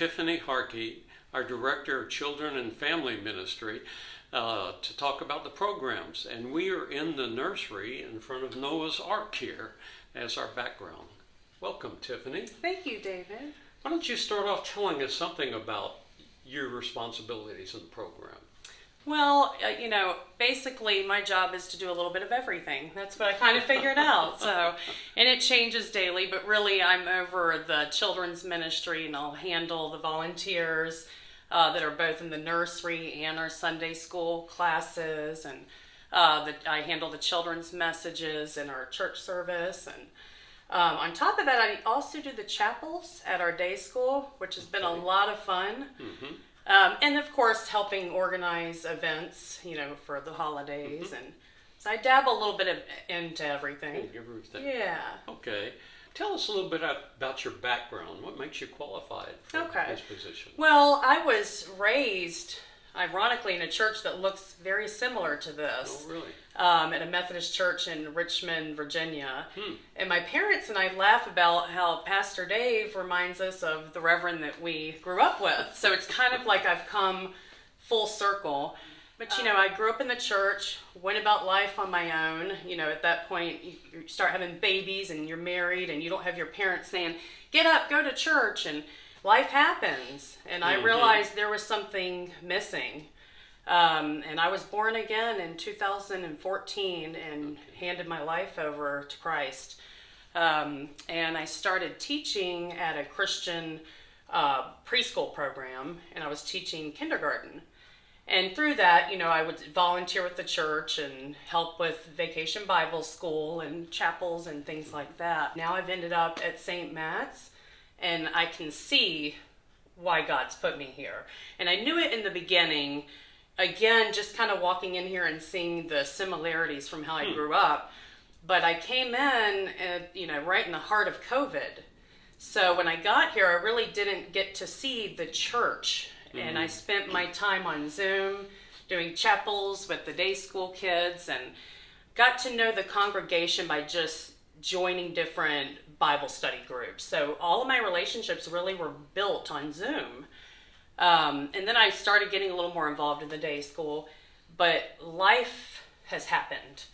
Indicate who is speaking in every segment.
Speaker 1: Tiffany Harkey, our Director of Children and Family Ministry, to talk about the programs. And we are in the nursery in front of Noah's Ark here as our background. Welcome, Tiffany.
Speaker 2: Thank you, David.
Speaker 1: Why don't you start off telling us something about your responsibilities in the program?
Speaker 2: Well, basically my job is to do a little bit of everything. That's what I kind of figured out. And it changes daily, but really I'm over the children's ministry, and I'll handle the volunteers that are both in the nursery and our Sunday school classes, and I handle the children's messages in our church service. And on top of that, I also do the chapels at our day school, which has been a lot of fun. Mm-hmm. And of course, helping organize events, for the holidays. Mm-hmm. And so I dabble a little bit into everything.
Speaker 1: Everything.
Speaker 2: Yeah.
Speaker 1: Okay. Tell us a little bit about your background. What makes you qualified for this position?
Speaker 2: Well, I was raised, ironically, in a church that looks very similar to this.
Speaker 1: Oh, really?
Speaker 2: At a Methodist church in Richmond, Virginia. And my parents and I laugh about how Pastor Dave reminds us of the Reverend that we grew up with. So it's kind of like I've come full circle. But, I grew up in the church, went about life on my own. At that point, you start having babies and you're married and you don't have your parents saying, get up, go to church, and life happens. And I realized there was something missing. And I was born again in 2014 and handed my life over to Christ. And I started teaching at a Christian preschool program, and I was teaching kindergarten. And through that, I would volunteer with the church and help with Vacation Bible School and chapels and things like that. Now I've ended up at St. Matt's, and I can see why God's put me here. And I knew it in the beginning. Again, just kind of walking in here and seeing the similarities from how I grew up. But I came in, right in the heart of COVID. So when I got here, I really didn't get to see the church. And I spent my time on Zoom doing chapels with the day school kids and got to know the congregation by just joining different Bible study groups. So all of my relationships really were built on Zoom. And then I started getting a little more involved in the day school, but life has happened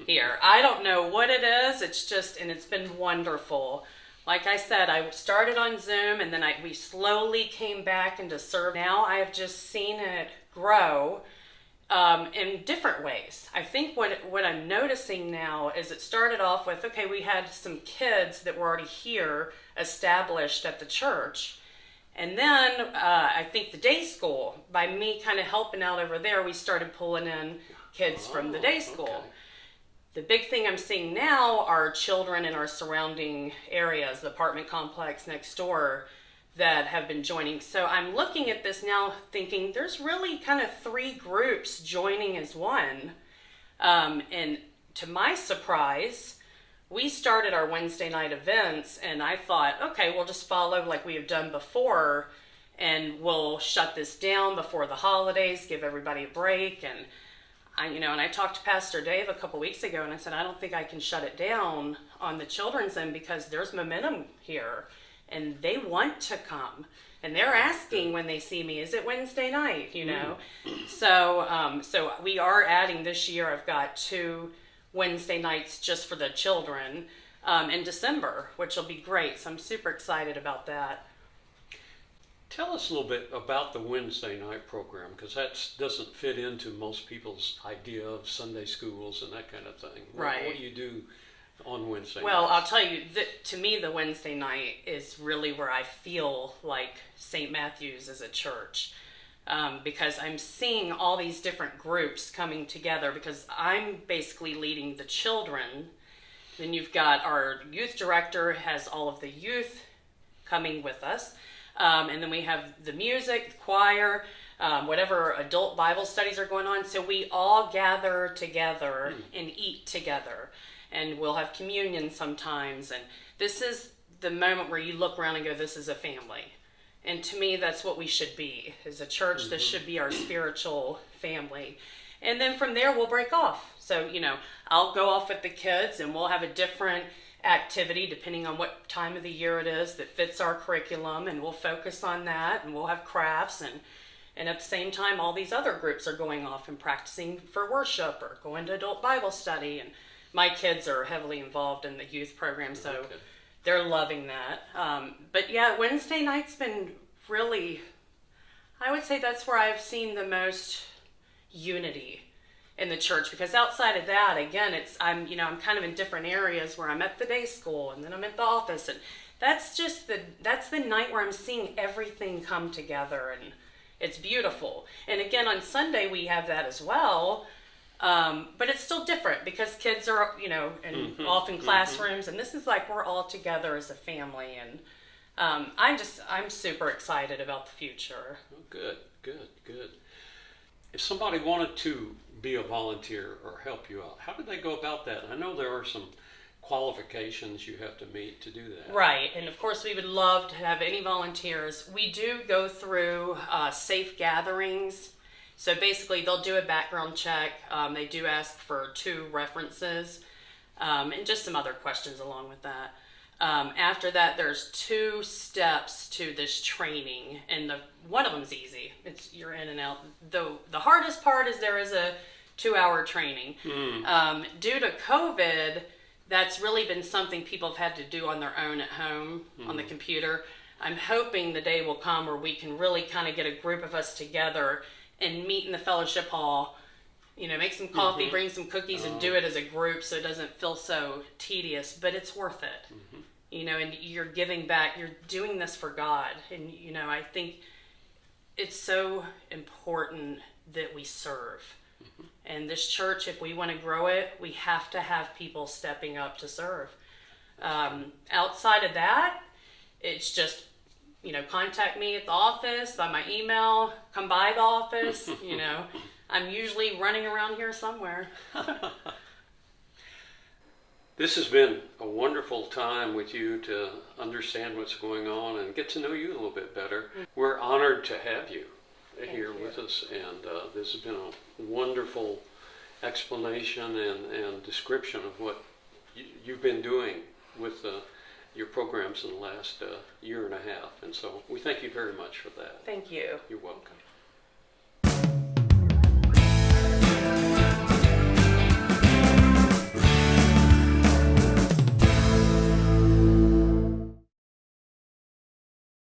Speaker 2: here. I don't know what it is. It's been wonderful. Like I said, I started on Zoom, and then we slowly came back into serve. Now I have just seen it grow in different ways. I think what I'm noticing now is it started off with, we had some kids that were already here, established at the church. And then I think the day school, by me kind of helping out over there, we started pulling in kids from the day school. Okay. The big thing I'm seeing now are children in our surrounding areas, the apartment complex next door, that have been joining. So I'm looking at this now thinking there's really kind of three groups joining as one. And to my surprise, we started our Wednesday night events, and I thought, we'll just follow like we have done before, and we'll shut this down before the holidays, give everybody a break. And I talked to Pastor Dave a couple weeks ago, and I said, I don't think I can shut it down on the children's end because there's momentum here, and they want to come, and they're asking when they see me, is it Wednesday night? So we are adding this year. I've got 2 Wednesday nights just for the children in December, which will be great. So I'm super excited about that.
Speaker 1: Tell us a little bit about the Wednesday night program, because that doesn't fit into most people's idea of Sunday schools and that kind of thing.
Speaker 2: Right.
Speaker 1: What do you do on Wednesday
Speaker 2: Well,
Speaker 1: nights?
Speaker 2: I'll tell you, to me, the Wednesday night is really where I feel like St. Matthew's is a church. Because I'm seeing all these different groups coming together, because I'm basically leading the children. Then you've got our youth director has all of the youth coming with us. And then we have the music, the choir, whatever adult Bible studies are going on. So we all gather together and eat together. And we'll have communion sometimes. And this is the moment where you look around and go, this is a family. And to me, that's what we should be. As a church, this should be our spiritual family. And then from there, we'll break off. So, I'll go off with the kids, and we'll have a different activity, depending on what time of the year it is, that fits our curriculum, and we'll focus on that, and we'll have crafts, and at the same time, all these other groups are going off and practicing for worship or going to adult Bible study. And my kids are heavily involved in the youth program, so they're loving that. But yeah, Wednesday night's been really, I would say that's where I've seen the most unity in the church, because outside of that, again, I'm kind of in different areas where I'm at the day school and then I'm at the office, and that's the night where I'm seeing everything come together, and it's beautiful. And again, on Sunday we have that as well, but it's still different because kids are off in classrooms, and this is like we're all together as a family, and I'm super excited about the future.
Speaker 1: Oh, good. If somebody wanted to be a volunteer or help you out, how do they go about that? I know there are some qualifications you have to meet to do that.
Speaker 2: Right, and of course we would love to have any volunteers. We do go through safe gatherings. So basically they'll do a background check. They do ask for 2 references, and just some other questions along with that. After that, there's 2 steps to this training, and one of them's easy. You're in and out. The hardest part is there is a 2-hour training. Due to COVID, that's really been something people have had to do on their own at home on the computer. I'm hoping the day will come where we can really kind of get a group of us together and meet in the fellowship hall, make some coffee, bring some cookies, and do it as a group so it doesn't feel so tedious, but it's worth it. And you're giving back, you're doing this for God. And, I think it's so important that we serve. And this church, if we want to grow it, we have to have people stepping up to serve. Outside of that, it's just, contact me at the office, by my email, come by the office. I'm usually running around here somewhere.
Speaker 1: This has been a wonderful time with you to understand what's going on and get to know you a little bit better. We're honored to have you here with us, and this has been a wonderful explanation and description of what you've been doing with your programs in the last year and a half. And so we thank you very much for that.
Speaker 2: Thank you.
Speaker 1: You're welcome.